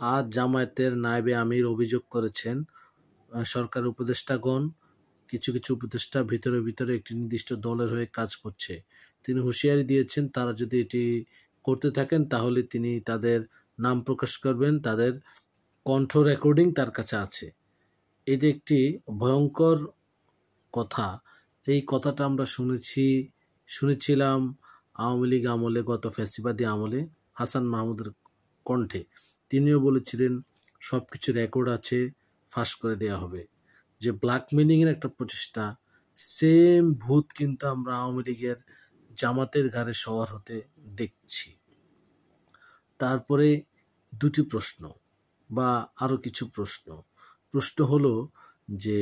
আজ জামায়াতের নায়েবে আমির অভিযোগ করেছেন সরকার উপদেষ্টাগণ কিছু কিছু উপদেষ্টা ভিতরে ভিতরে একটি নির্দিষ্ট দলের হয়ে কাজ করছে। তিনি হুঁশিয়ারি দিয়েছেন তারা যদি এটি করতে থাকেন তাহলে তিনি তাদের নাম প্রকাশ করবেন, তাদের কণ্ঠ রেকর্ডিং তার কাছে আছে। এটি একটি ভয়ঙ্কর কথা। এই কথাটা আমরা শুনেছিলাম আওয়ামী লীগ আমলে, গত ফ্যাসিবাদী আমলে হাসান মাহমুদের কণ্ঠে। তিনিও বলেছিলেন সব কিছু রেকর্ড আছে, ফাঁস করে দেওয়া হবে। যে ব্ল্যাকমেলিংয়ের একটা প্রচেষ্টা, সেম ভূত কিন্তু আমরা আওয়ামী লীগের জামাতের ঘাড়ে সওয়ার হতে দেখছি। তারপরে দুটি প্রশ্ন বা আরও কিছু প্রশ্ন হলো যে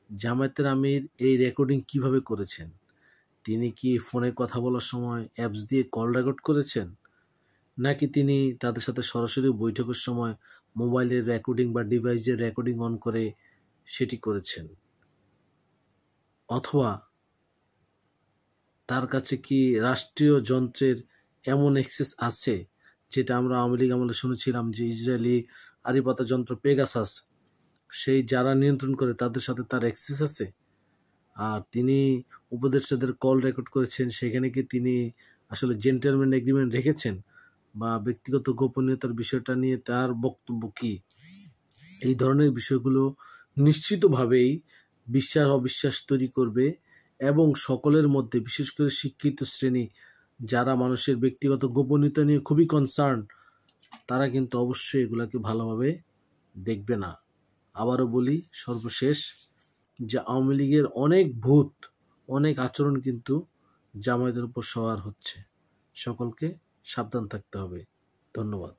জামায়াতের আমির এই রেকর্ডিং কিভাবে করেছেন? তিনি কি ফোনে কথা বলার সময় অ্যাপস দিয়ে কল রেকর্ড করেছেন, নাকি তিনি তাদের সাথে সরাসরি বৈঠকের সময় মোবাইলের রেকর্ডিং বা ডিভাইসের রেকর্ডিং অন করে সেটি করেছেন? অথবা তার কাছে কি রাষ্ট্রীয় যন্ত্রের এমন অ্যাক্সেস আছে, যেটা আমরা আওয়ামী লীগ আমলে শুনেছিলাম যে ইসরায়েলি আড়িপাতা যন্ত্র পেগাসাস, সেই যারা নিয়ন্ত্রণ করে তাদের সাথে তার অ্যাক্সেস আছে? আর তিনি উপদেষ্টাদের কল রেকর্ড করেছেন, সেখানে কি তিনি আসলে জেন্টলম্যান এগ্রিমেন্ট রেখেছেন, বা ব্যক্তিগত গোপনীয়তার বিষয়টা নিয়ে তার বক্তব্য কি? এই ধরনের বিষয়গুলো নিশ্চিতভাবেই বিশ্বাস অবিশ্বাস তৈরি করবে এবং সকলের মধ্যে, বিশেষ করে শিক্ষিত শ্রেণী যারা মানুষের ব্যক্তিগত গোপনীয়তা নিয়ে খুবই কনসার্ন, তারা কিন্তু অবশ্যই এগুলাকে ভালোভাবে দেখবে না। আবারও বলি, সর্বশেষ, যে আওয়ামী লীগের অনেক ভূত, অনেক আচরণ কিন্তু জামায়াতের উপর সওয়ার হচ্ছে। সকলকে সাবধান থাকতে হবে। ধন্যবাদ।